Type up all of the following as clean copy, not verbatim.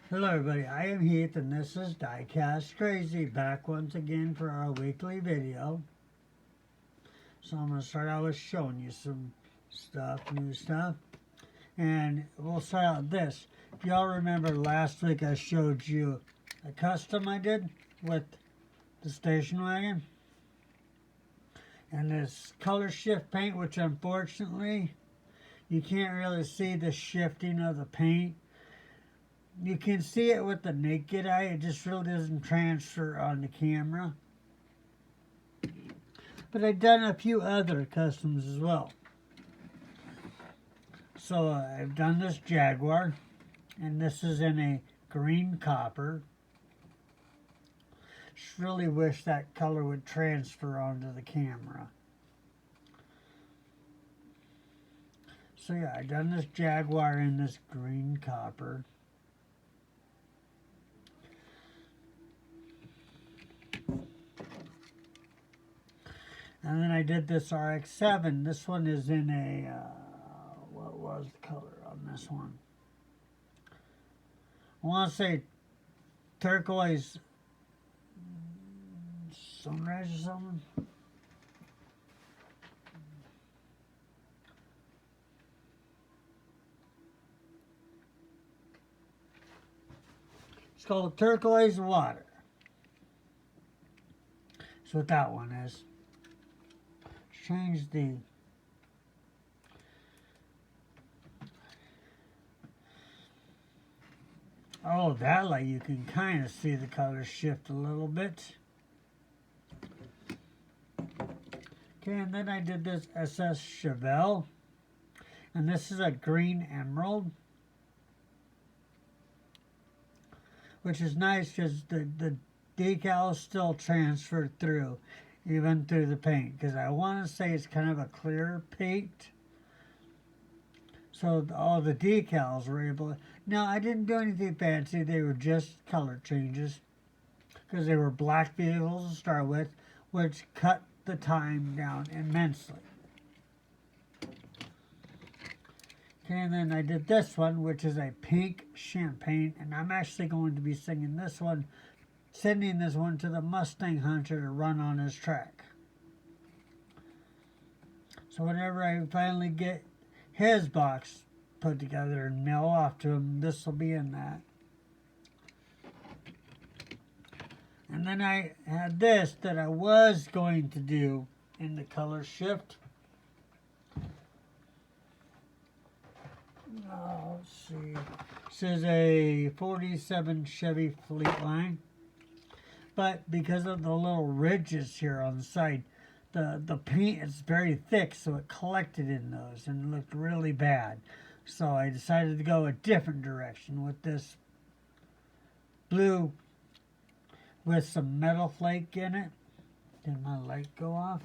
Hello everybody, I am Heath and this is Diecast Crazy, back once again for our weekly video. So I'm going to start out with showing you some stuff, new stuff. And we'll start out with this. If y'all remember last week I showed you a custom I did with the station wagon. And this color shift paint, which unfortunately you can't really see the shifting of the paint. You can see it with the naked eye, it just really doesn't transfer on the camera. But I've done a few other customs as well. So I've done this Jaguar, and this is in a green copper. Just really wish that color would transfer onto the camera. So yeah, I've done this Jaguar in this green copper. And then I did this RX-7. This one is in a, what was the color on this one? I want to say turquoise sunrise or something. It's called turquoise water. That's what that one is. Change the that light you can kind of see the color shift a little bit. Okay, and then I did this SS Chevelle, and this is a green emerald, which is nice because the decals still transferred through, even through the paint, because I want to say it's kind of a clear paint. So all the decals were able to... Now, I didn't do anything fancy. They were just color changes, because they were black vehicles to start with, which cut the time down immensely. Okay, and then I did this one, which is a pink champagne, and I'm actually going to be singing this one, sending this one to the Mustang Hunter to run on his track. So whenever I finally get his box put together and mail off to him, this will be in that. And then I had this that I was going to do in the color shift. Let's see. This is a 47 Chevy Fleetline. But because of the little ridges here on the side, the paint is very thick, so it collected in those and it looked really bad. So I decided to go a different direction with this blue with some metal flake in it. Did my light go off?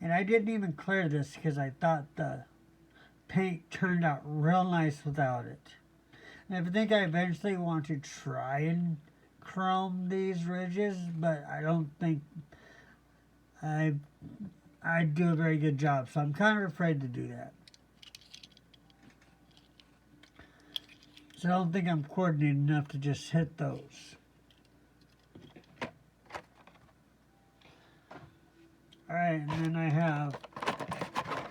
And I didn't even clear this because I thought the paint turned out real nice without it. And I think I eventually want to try and chrome these ridges, but I don't think I'd do a very good job. So I'm kind of afraid to do that. So I don't think I'm coordinated enough to just hit those. Alright, and then I have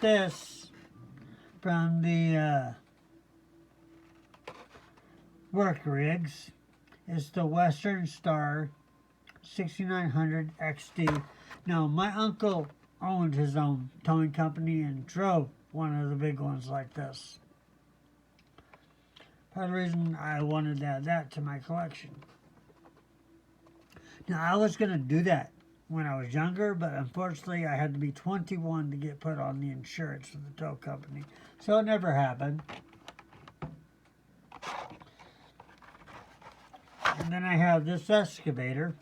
this from the work rigs. It's the Western Star 6900 XD. Now, my uncle owned his own towing company and drove one of the big ones like this. Part of the reason I wanted to add that to my collection. Now, I was going to do that when I was younger, but unfortunately I had to be 21 to get put on the insurance for the tow company. So it never happened. And then I have this excavator.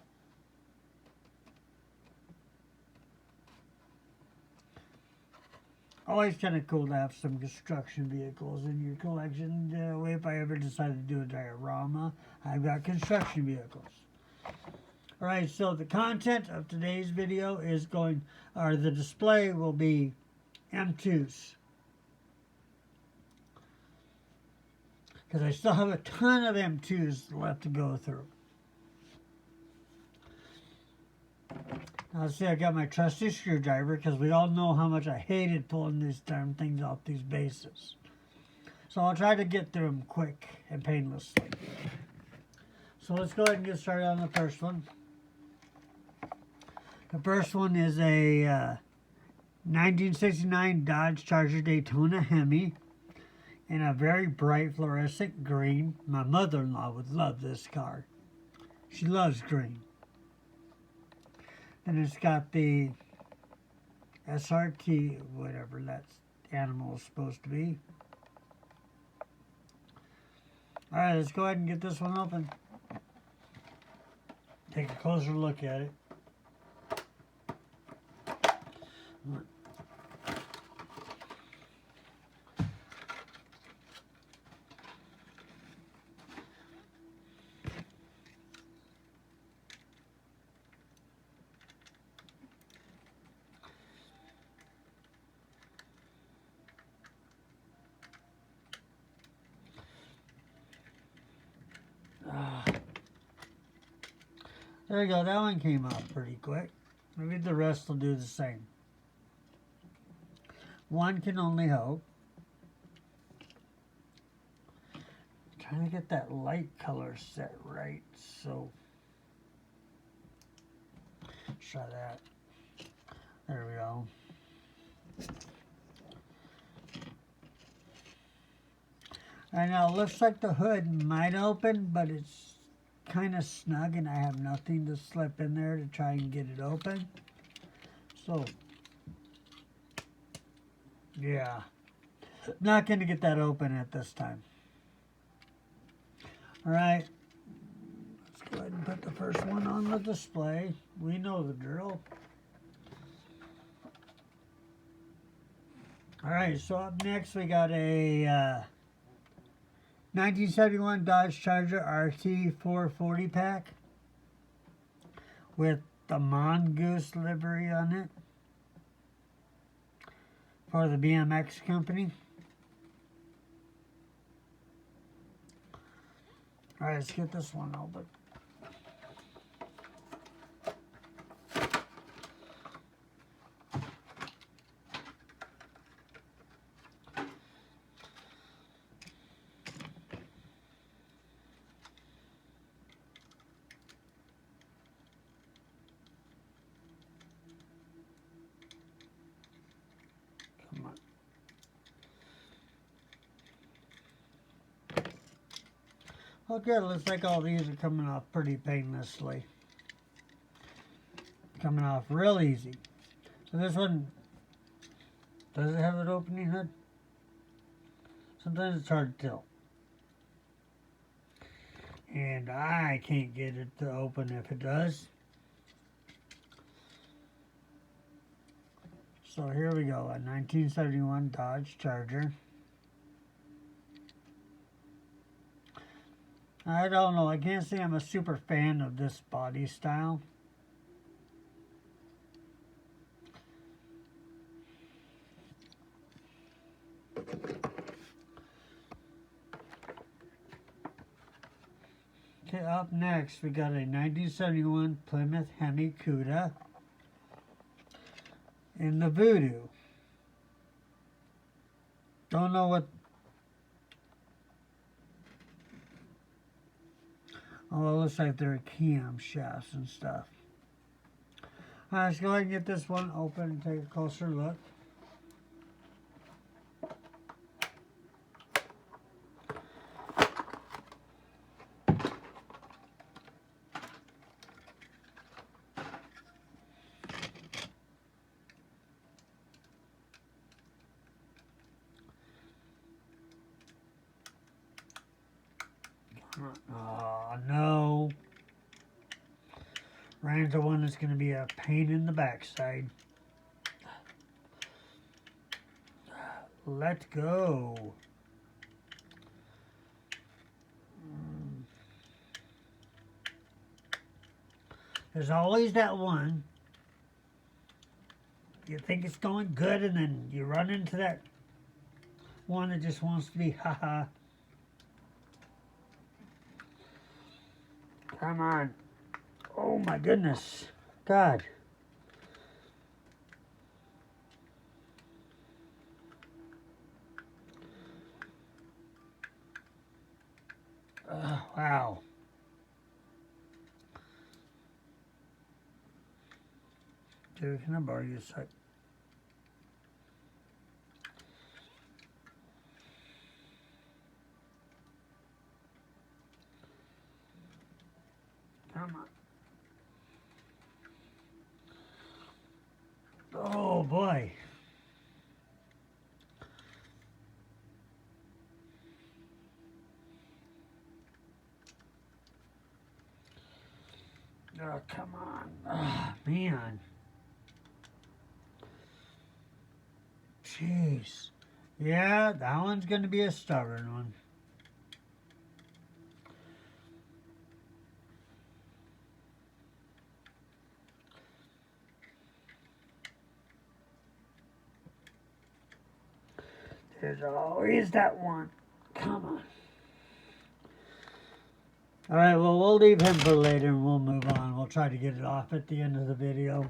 always kind of cool to have some construction vehicles in your collection. If I ever decide to do a diorama, I've got construction vehicles. Alright, so the content of today's video is the display will be M2s. Because I still have a ton of M2s left to go through. Now, see, I got my trusty screwdriver because we all know how much I hated pulling these darn things off these bases. So I'll try to get through them quick and painlessly. So let's go ahead and get started on the first one. The first one is a 1969 Dodge Charger Daytona Hemi in a very bright fluorescent green. My mother-in-law would love this car. She loves green. And it's got the SRT, whatever that animal is supposed to be. Alright, let's go ahead and get this one open. Take a closer look at it. There you go, that one came out pretty quick. Maybe the rest will do the same. One can only hope. Trying to get that light color set right, so try that. There we go. Alright, now it looks like the hood might open, but it's kind of snug and I have nothing to slip in there to try and get it open. So, yeah. Not going to get that open at this time. Alright. Let's go ahead and put the first one on the display. We know the drill. Alright, so up next we got a 1971 Dodge Charger RT 440 pack with the Mongoose livery on it for the BMX company. Alright, let's get this one open. Okay, looks like all these are coming off pretty painlessly. Coming off real easy. So this one, does it have an opening hood? Sometimes it's hard to tell. And I can't get it to open if it does. So here we go, a 1971 Dodge Charger. I don't know, I can't say I'm a super fan of this body style. Okay, up next we got a 1971 Plymouth Hemi Cuda in the Voodoo. Don't know what. Oh, it looks like they're camshafts and stuff. Alright, let's go ahead and get this one open and take a closer look. Oh, no. Ran into one that's going to be a pain in the backside. Let go. There's always that one. You think it's going good, and then you run into that one that just wants to be haha. Come on. Oh my goodness. God. Wow. Dude, can I borrow you a sec? Come on. Oh boy. Oh, come on. Oh, man. Jeez. Yeah, that one's going to be a stubborn one. There's always that one. Come on. Alright, well, we'll leave him for later and we'll move on. We'll try to get it off at the end of the video.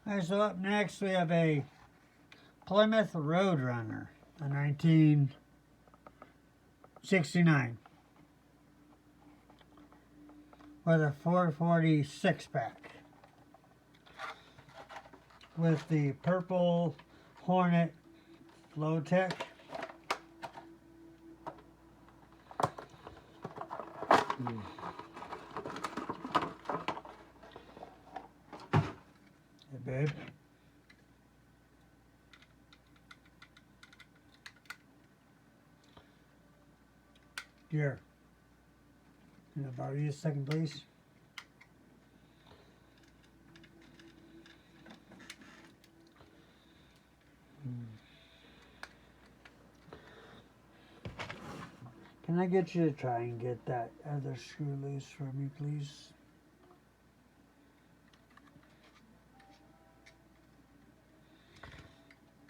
Alright, so up next we have a Plymouth Roadrunner, a 1969, with a 440 pack, with the purple Hornet Flowtech. Hey, babe. Here. Can I borrow you a second, please? Can I get you to try and get that other screw loose for me, please?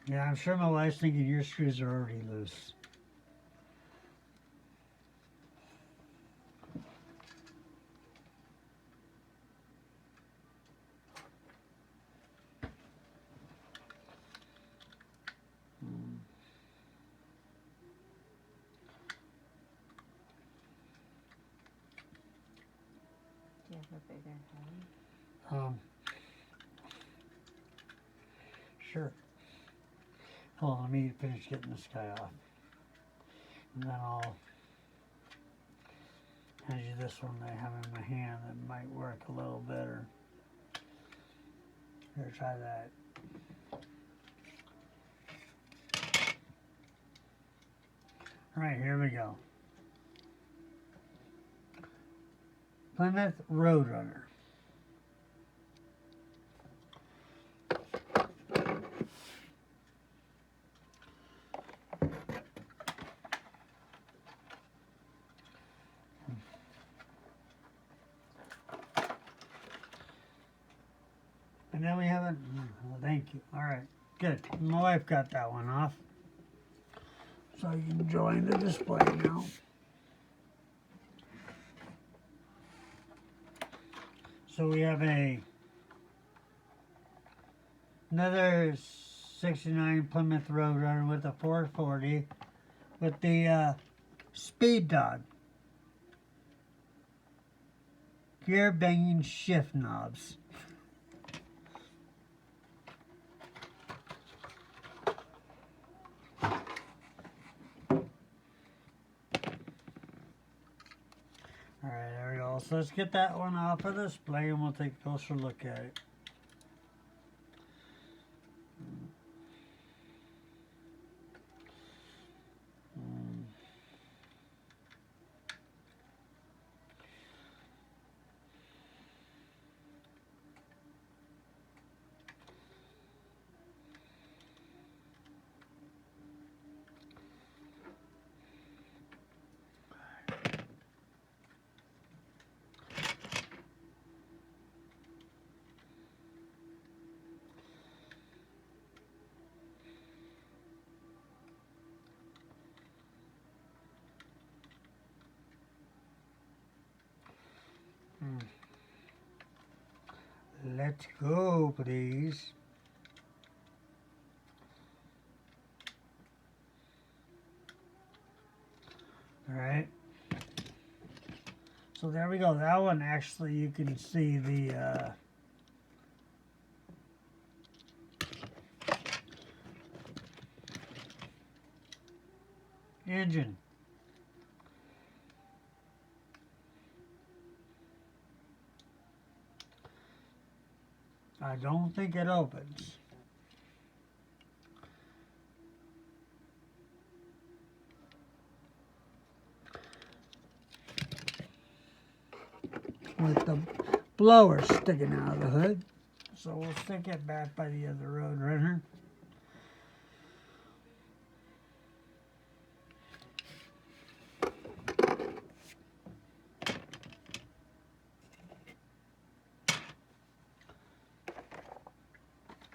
Yeah, I'm sure my wife's thinking your screws are already loose. Do you have a bigger head? Sure. Hold on, let me finish getting this guy off. And then I'll hand you this one I have in my hand that might work a little better. Here, try that. Alright, here we go. Plymouth Roadrunner. And then we have it. Oh, thank you. Alright, good. My wife got that one off. So you can join the display now. So we have another 69 Plymouth Roadrunner with a 440 with the Speed Dog gear banging shift knobs. Alright, there we go. So let's get that one off of display and we'll take a closer look at it. let's go, please. All right. So there we go. That one actually, you can see the engine. I don't think it opens. With the blower sticking out of the hood. So we'll stick it back by the other Roadrunner.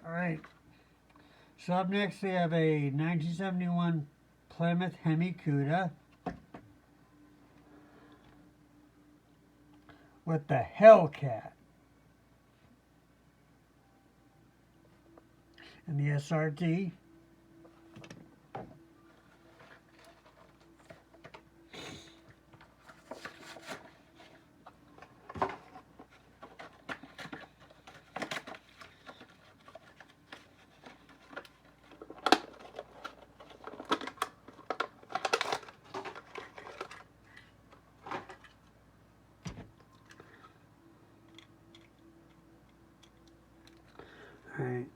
Alright. So up next we have a 1971 Plymouth Hemi Cuda with the Hellcat and the SRT. All right.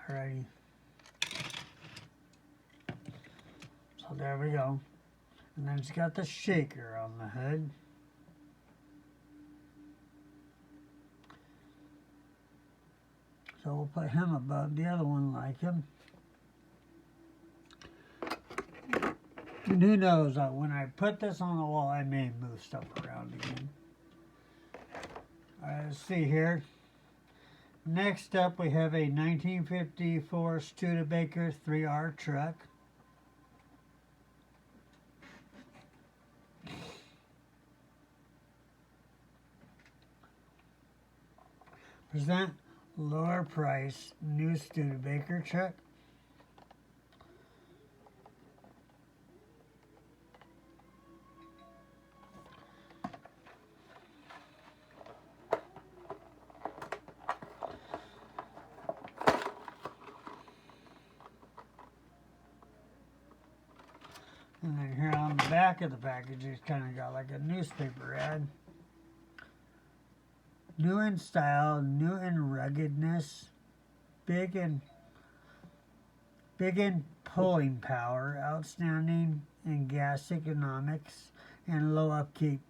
Alrighty. So there we go. And then it's got the shaker on the hood. So we'll put him above the other one like him. And who knows, when I put this on the wall, I may move stuff around again. Alright, let's see here. Next up, we have a 1954 Studebaker 3R truck. Present lower price new Studebaker truck. And then here on the back of the package, it's kind of got like a newspaper ad. New in style, new in ruggedness, big in pulling power, outstanding in gas economics, and low upkeep.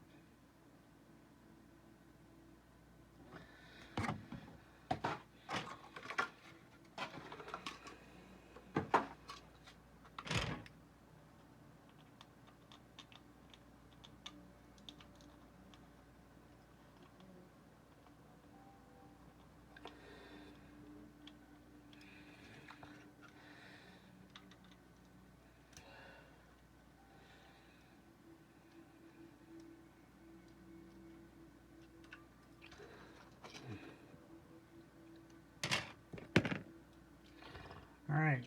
Alright.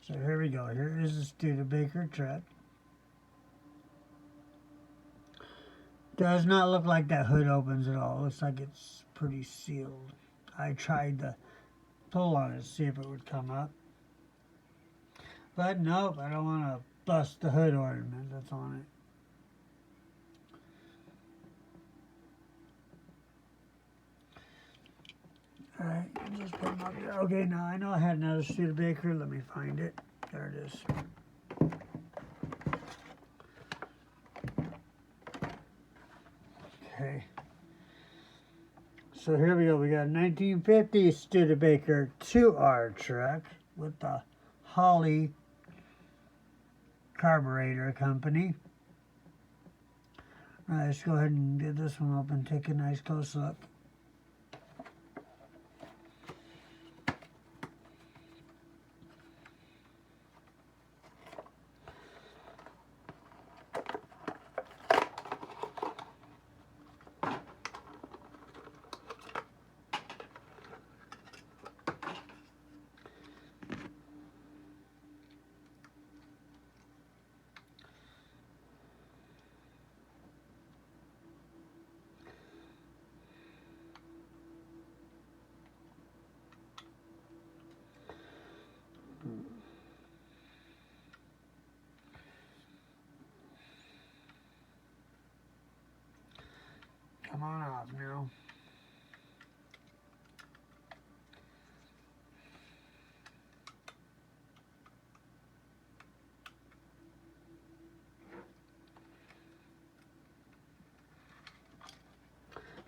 So here we go. Here is the Studebaker truck. Does not look like that hood opens at all. Looks like it's pretty sealed. I tried to pull on it to see if it would come up. But nope, I don't want to bust the hood ornament that's on it. Alright, just put them up there. Okay, now I know I had another Studebaker. Let me find it. There it is. Okay. So here we go. We got a 1950 Studebaker 2R truck with the Holley carburetor company. Alright, let's go ahead and get this one open. Take a nice close look. Come on off now.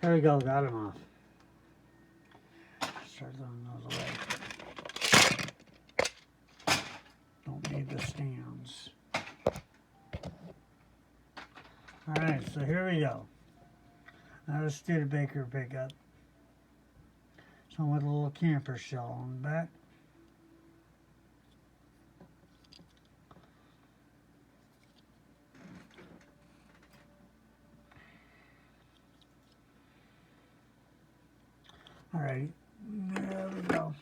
There we go, got him off. Start throwing those away. Don't need the stands. Alright, so here we go. Now let's do the Studebaker pickup. So with a little camper shell on the back. Alright, there we go.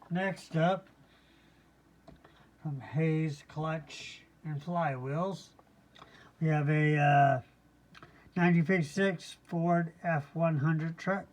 Next up, from Hayes Clutch and Flywheels, we have a 1956 Ford F-100 truck.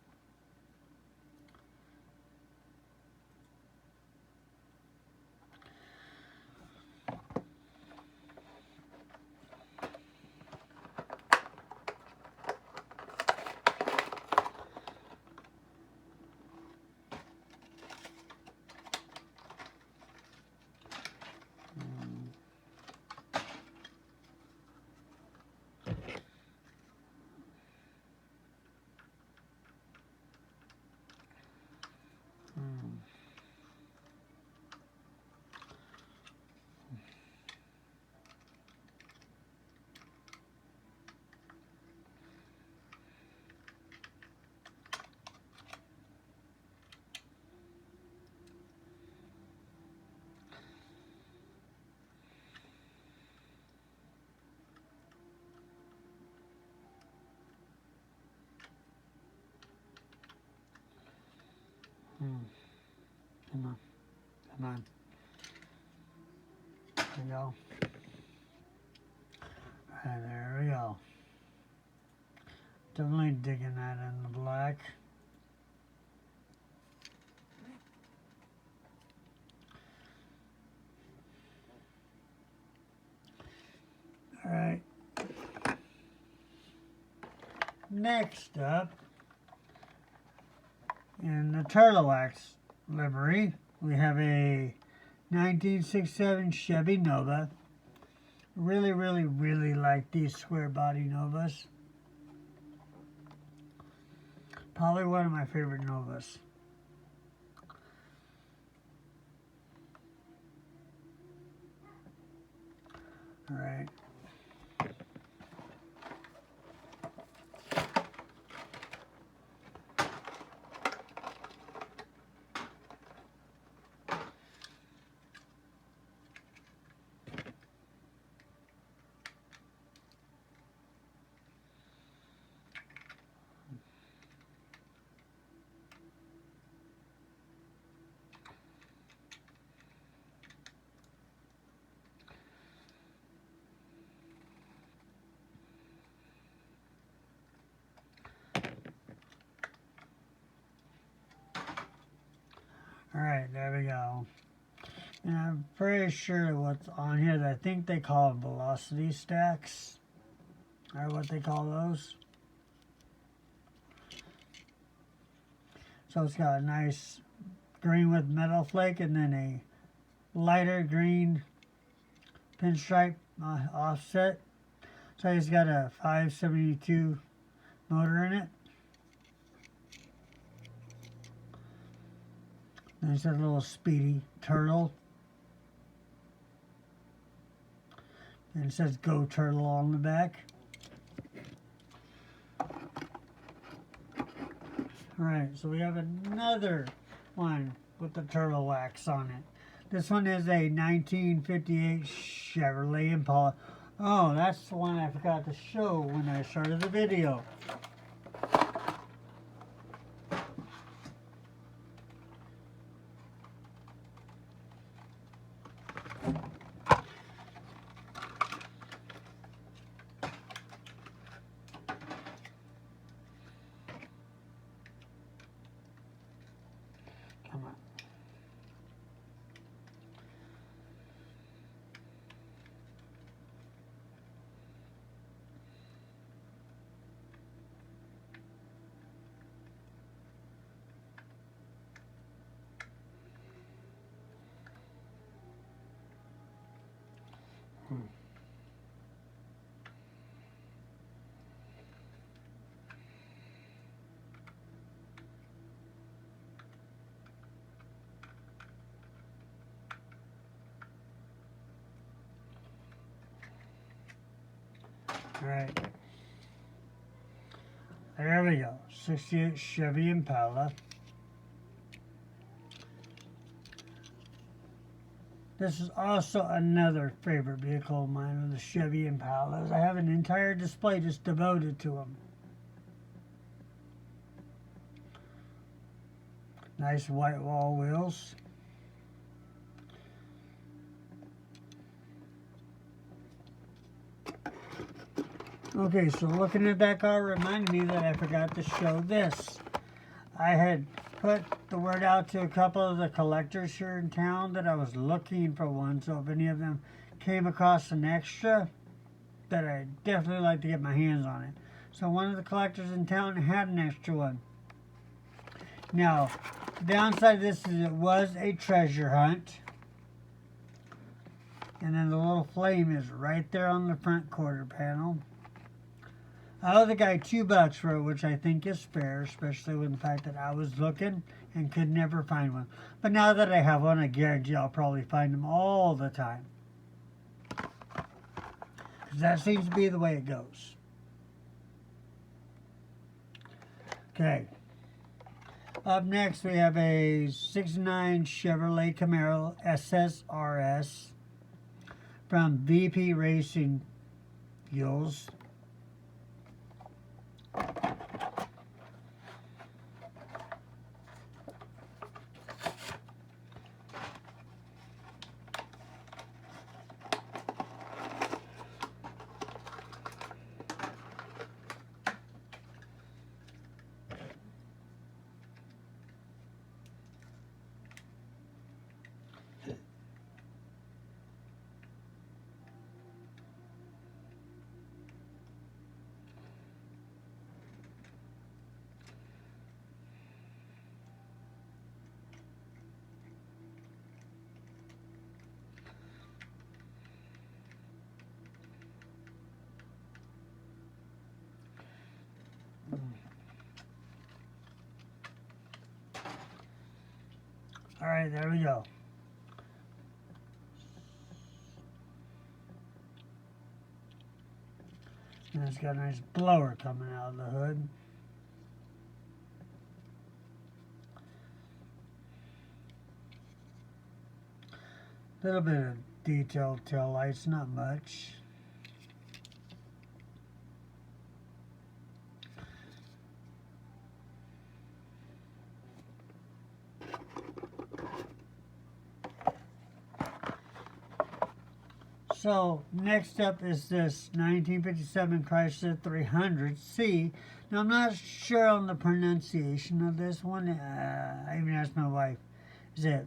Come on. Come on. There we go. And there we go. Definitely digging that in the black. Alright. Next up, in the Turtle Wax livery, we have a 1967 Chevy Nova. Really, really, really like these square body Novas. Probably one of my favorite Novas. All right. Alright, there we go. And I'm pretty sure what's on here, I think they call velocity stacks. Or what they call those. So it's got a nice green with metal flake and then a lighter green pinstripe offset. So it's got a 572 motor in it. Then it's a little speedy turtle. And it says Go Turtle on the back. Alright, so we have another one with the turtle wax on it. This one is a 1958 Chevrolet Impala. Oh, that's the one I forgot to show when I started the video. Come on. Alright. There we go. 68 Chevy Impala. This is also another favorite vehicle of mine, of the Chevy Impalas. I have an entire display just devoted to them. Nice white wall wheels. Okay, so looking at that car reminded me that I forgot to show this. I had put the word out to a couple of the collectors here in town that I was looking for one, so if any of them came across an extra, that I'd definitely like to get my hands on it. So one of the collectors in town had an extra one. Now, the downside of this is it was a treasure hunt. And then the little flame is right there on the front quarter panel. I owe the guy $2 for it, which I think is fair, especially with the fact that I was looking and could never find one. But now that I have one, I guarantee I'll probably find them all the time. Because that seems to be the way it goes. Okay. Up next, we have a 69 Chevrolet Camaro SSRS from VP Racing Fuels. All right, there we go. And it's got a nice blower coming out of the hood. Little bit of detailed tail lights, not much. So next up is this 1957 Chrysler 300C. Now I'm not sure on the pronunciation of this one. I even asked my wife, is it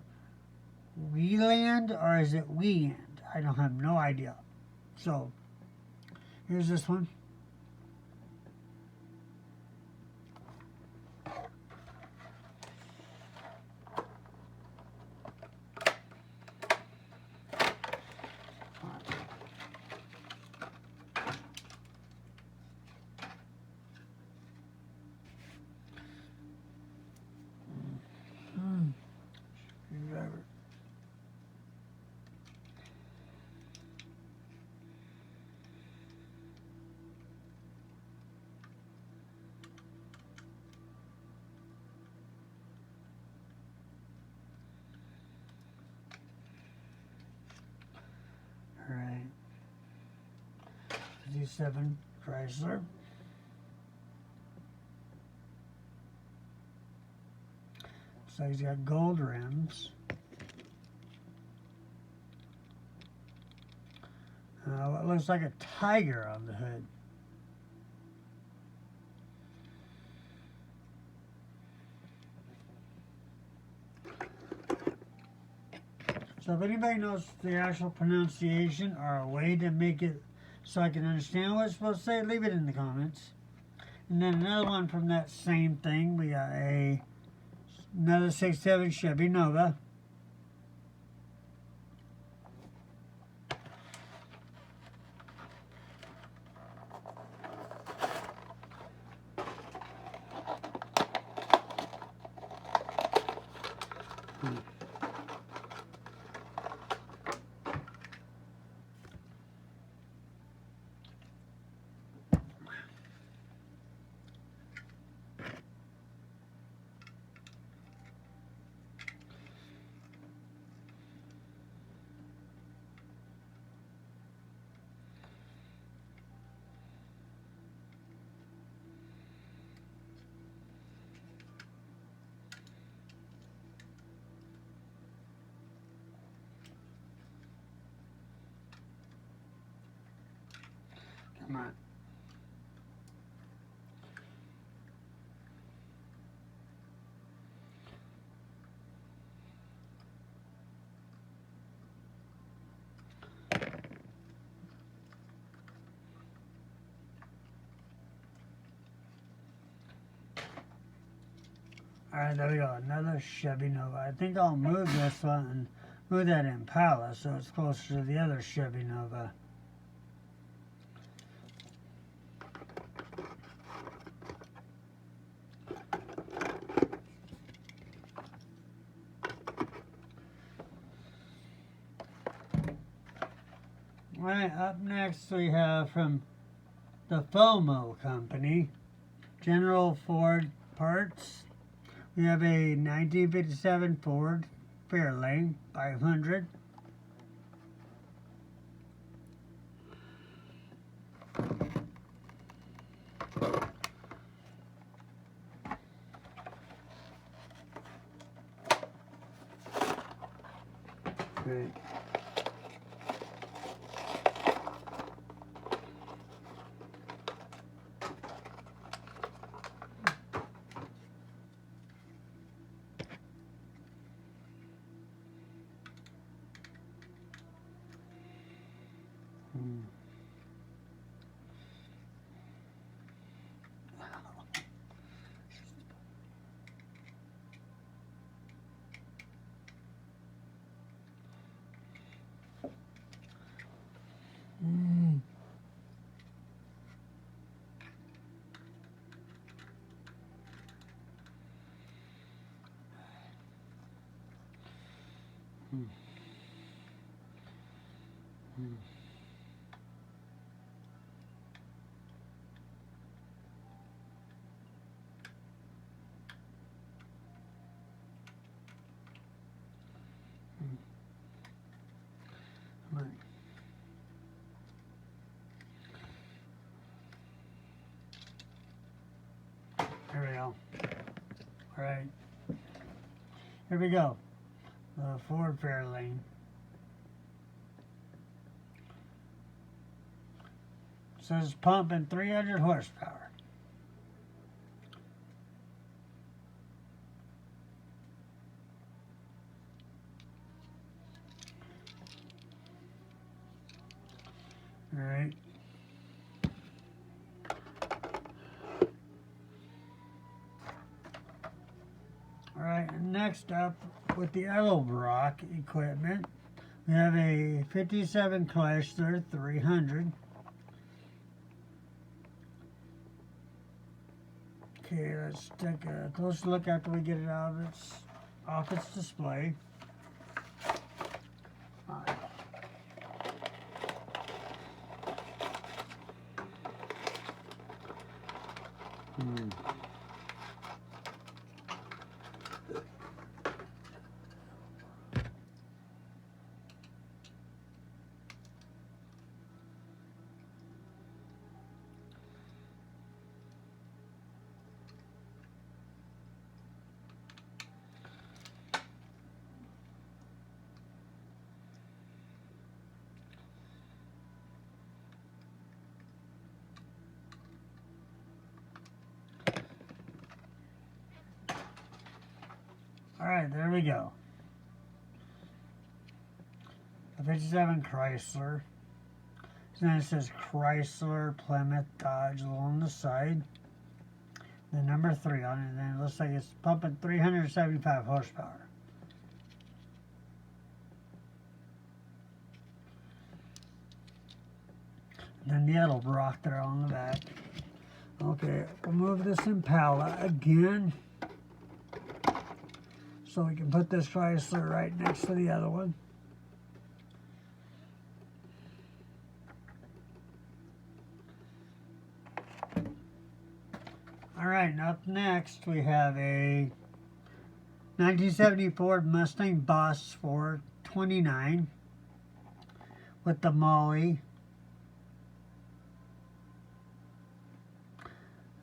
Wieland or is it Weand? I don't have no idea. So here's this one. 57 Chrysler. So he's got gold rims. It looks like a tiger on the hood. So if anybody knows the actual pronunciation or a way to make it so I can understand what it's supposed to say, leave it in the comments. And then another one from that same thing, we got another 67 Chevy Nova. Come on. Alright, there we go. Another Chevy Nova. I think I'll move this one and move that Impala so it's closer to the other Chevy Nova. Alright, up next we have from the FOMO company, General Ford Parts. We have a 1957 Ford Fairlane 500. Great. Right. Here we go. All right. Here we go. The Ford Fairlane. Says pumping 300 horsepower. All right. All right, next up with the Edelbrock equipment, we have a 57 Chrysler 300. Okay, let's take a close look after we get it off its display. All right. Alright, there we go. A 57 Chrysler. And then it says Chrysler, Plymouth, Dodge along the side. The number 3 on it, and then it looks like it's pumping 375 horsepower. And then the Edelbrock there on the back. Okay, we'll move this Impala again, so we can put this Chrysler right next to the other one. Alright, up next we have a 1970 Ford Mustang Boss 429 with the Molly.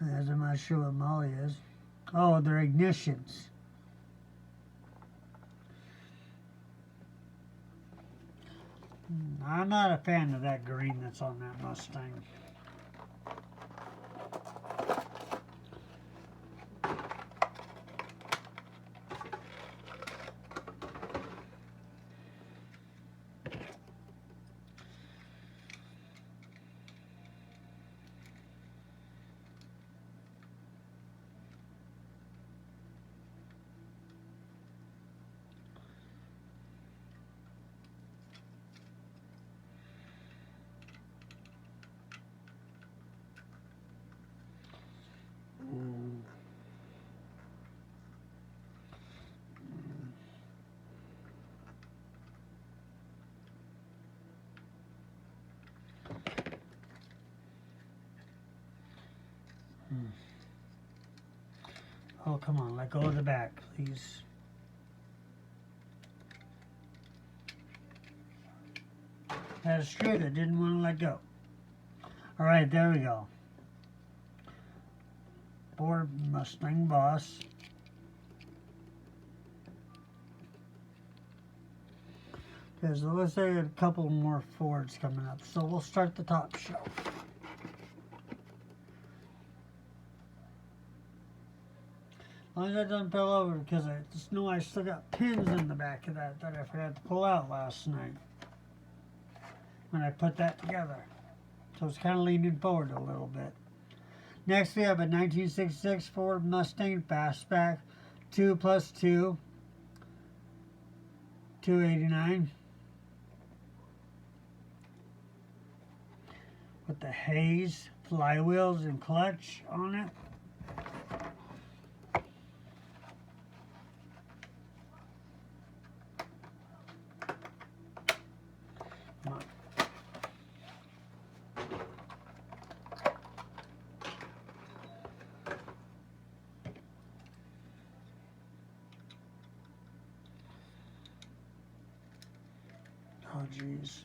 I'm not sure what Molly is. Oh, they're ignitions. I'm not a fan of that green that's on that Mustang. Oh, come on, let go of the back, please. Had a screw that didn't want to let go. Alright, there we go. Ford Mustang Boss. Because it looks like a couple more Fords coming up. So we'll start the top shelf. As long as I don't fell over, because I just know I still got pins in the back of that I forgot to pull out last night when I put that together. So it's kind of leaning forward a little bit. Next we have a 1966 Ford Mustang Fastback 2+2 289 with the Hayes flywheels and clutch on it. Oh, jeez.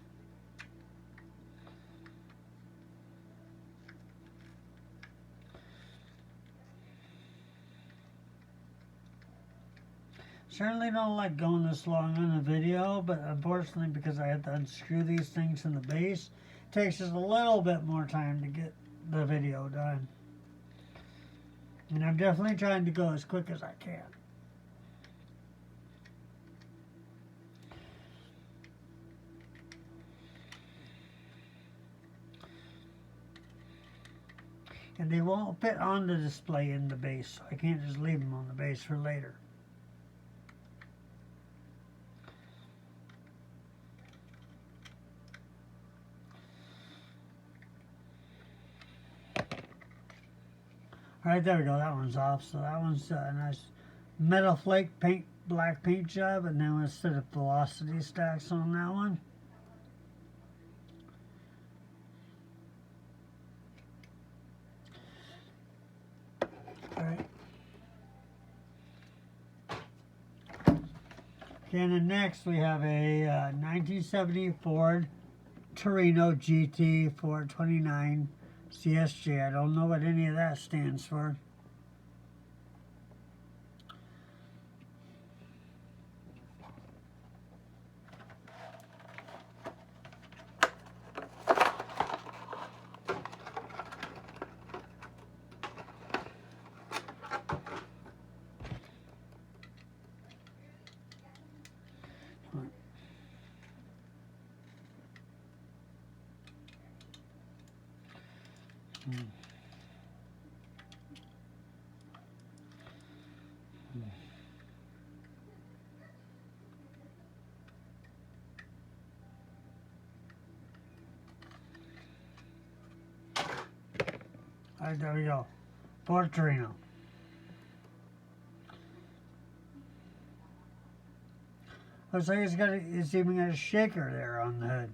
Certainly don't like going this long on a video, but unfortunately because I have to unscrew these things in the base, it takes just a little bit more time to get the video done. And I'm definitely trying to go as quick as I can. And they won't fit on the display in the base, so I can't just leave them on the base for later. Alright, there we go, that one's off. So that one's a nice metal flake paint, black paint job, and now instead of velocity stacks on that one. Alright. Okay, and then next we have a 1970 Ford Torino GT 429 CSJ. I don't know what any of that stands for. Alright, there we go. Ford Torino. Looks like it's even got a shaker there on the hood.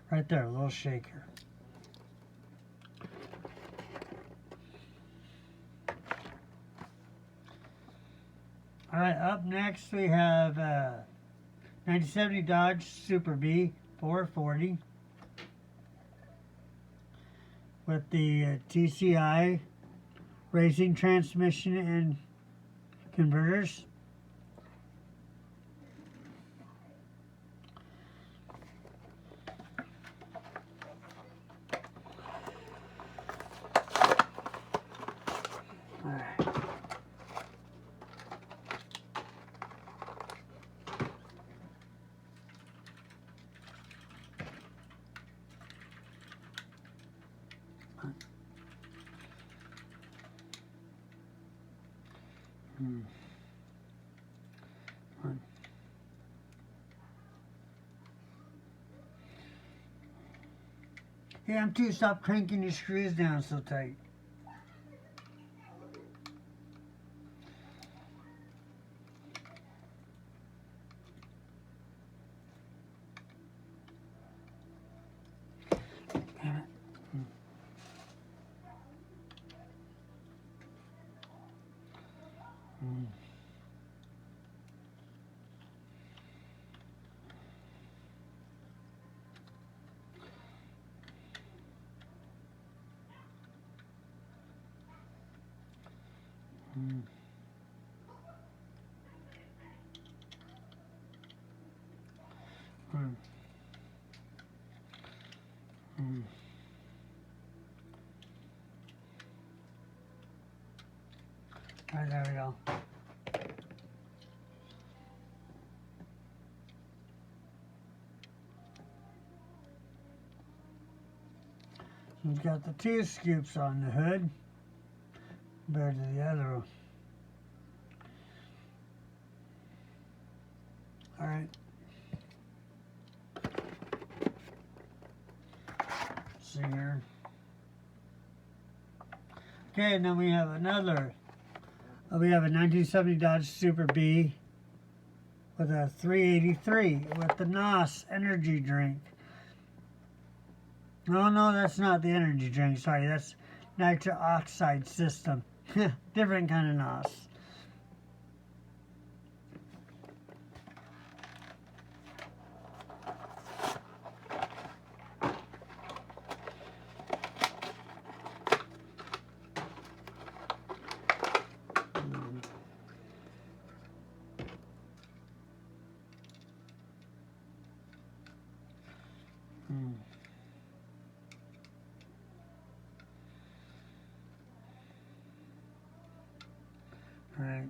Right there, a little shaker. Alright, up next we have 1970 Dodge Super Bee 440 with the TCI racing transmission and converters. Hey, M2, stop cranking your screws down so tight. Damn it. Alright, there we go. We've got the two scoops on the hood compared to the other one. Alright. See here. Okay, and then we have another. We have a 1970 Dodge Super Bee with a 383 with the NOS energy drink. No, that's not the energy drink. Sorry, that's nitric oxide system. Different kind of NOS. Right.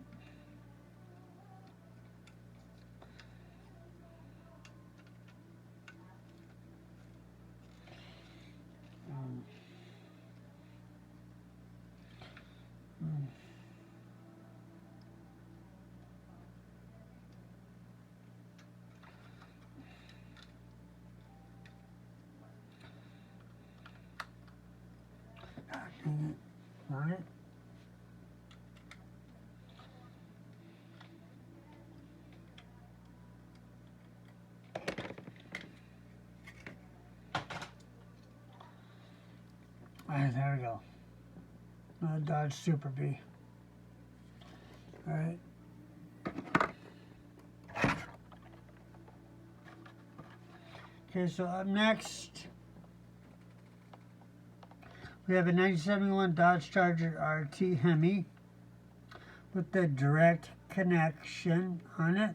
On it. Alright, there we go. Dodge Super Bee. Alright. Okay, so up next, we have a 1971 Dodge Charger RT Hemi with the direct connection on it.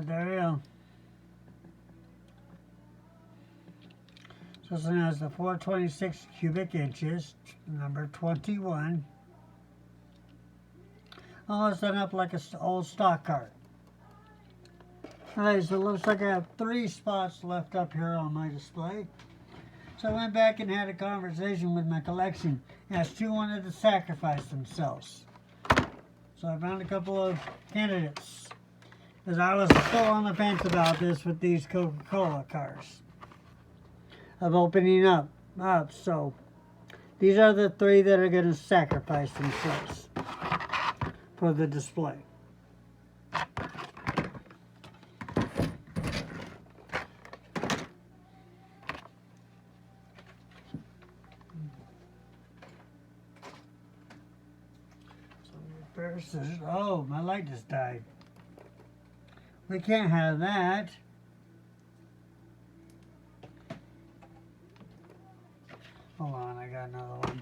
But there you go. So this one has the 426 cubic inches, number 21. Almost done up like an old stock car. Alright, so it looks like I have 3 spots left up here on my display. So I went back and had a conversation with my collection, as 2 wanted to sacrifice themselves. So I found a couple of candidates, because I was still on the fence about this with these Coca-Cola cars, of opening up. So these are the 3 that are going to sacrifice themselves for the display. First is, oh, my light just died. We can't have that. Hold on, I got another one.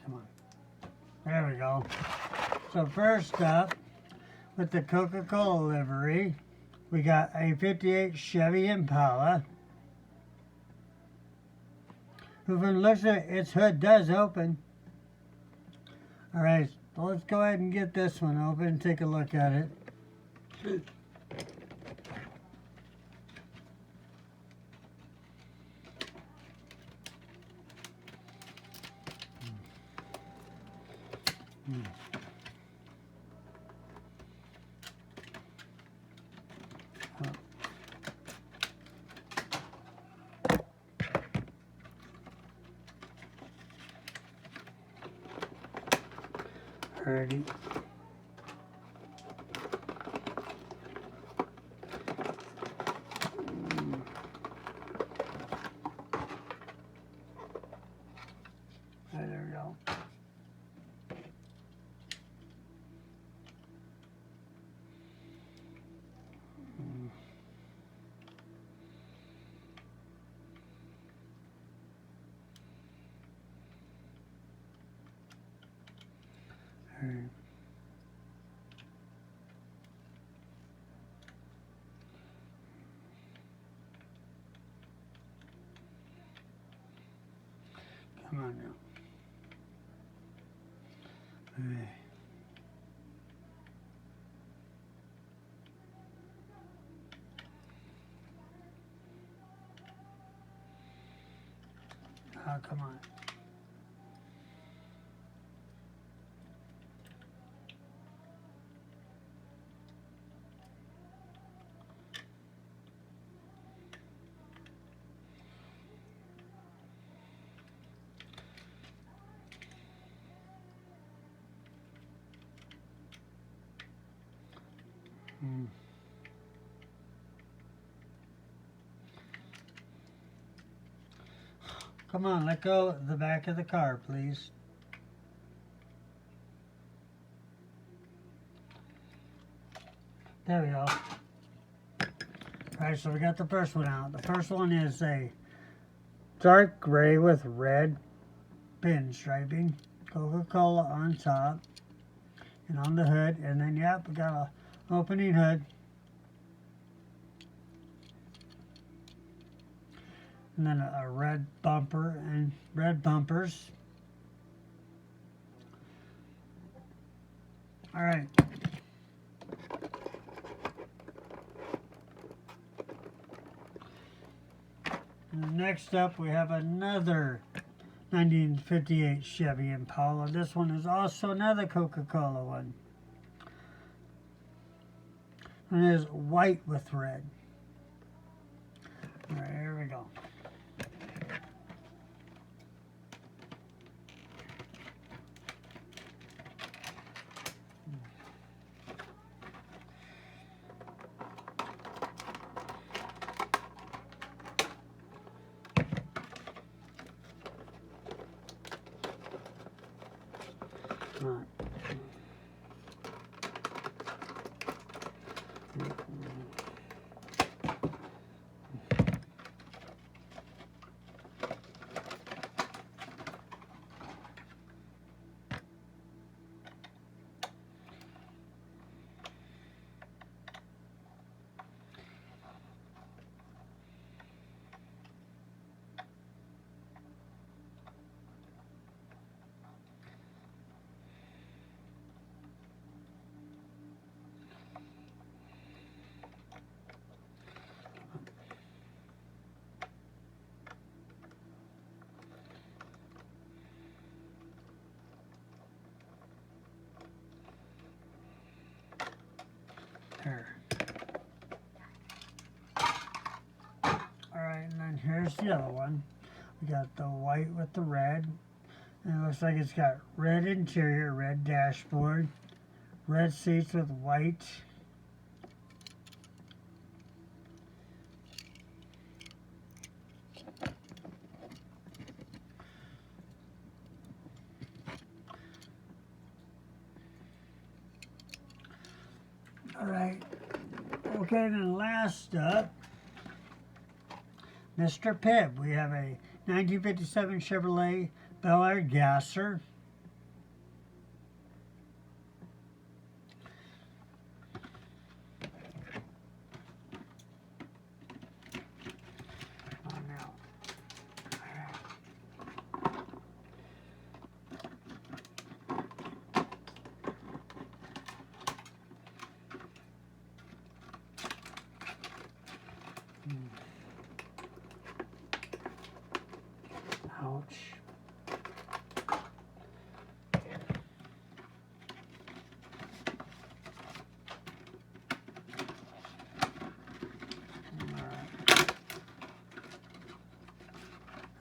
Come on. There we go. So first up, with the Coca-Cola livery, we got a 58 Chevy Impala. Whoever looks at its hood does open. Alright, so let's go ahead and get this one open and take a look at it. Alrighty. There we go. Alright. Come on now. Alright. Oh, come on. Come on, let go of the back of the car, please. There we go. Alright, so we got the first one out. The first one is a dark gray with red pinstriping. Coca-Cola on top and on the hood. And then, yep, we got a opening hood. And then a red bumper and red bumpers. Alright. Next up, we have another 1958 Chevy Impala. This one is also another Coca-Cola one. And it is white with red. Alright, here we go. Alright. There. Alright, and then here's the other one. We got the white with the red. And it looks like it's got red interior, red dashboard, red seats with white. Alright. Okay, then last up, Mr. Pibb. We have a 1957 Chevrolet Bel Air Gasser. Oh, no. Ouch.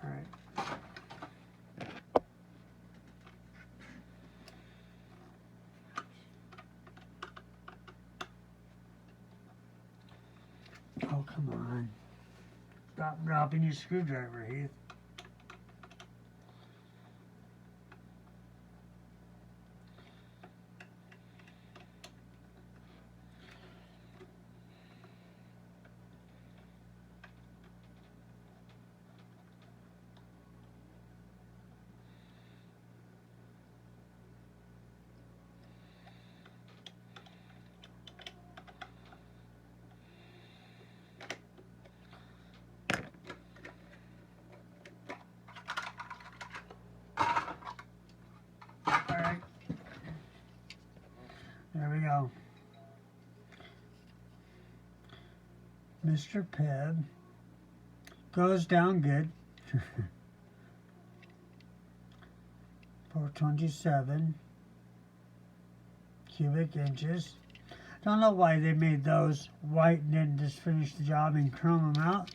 Alright. Oh, come on. Stop dropping your screwdriver, Heath. Alright. There we go. Mr. Pibb goes down good. 427 cubic inches. Don't know why they made those white and then just finish the job and chrome them out.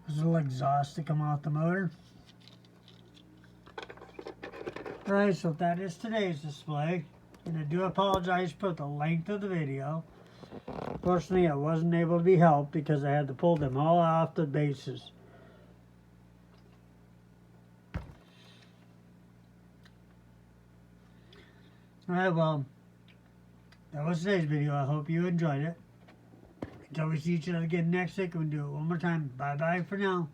There's a little exhaust to come out the motor. Alright, so that is today's display. And I do apologize for the length of the video. Fortunately, I wasn't able to be helped because I had to pull them all off the bases. Alright, well, that was today's video. I hope you enjoyed it. Until we see each other again next week, we'll do it one more time. Bye-bye for now.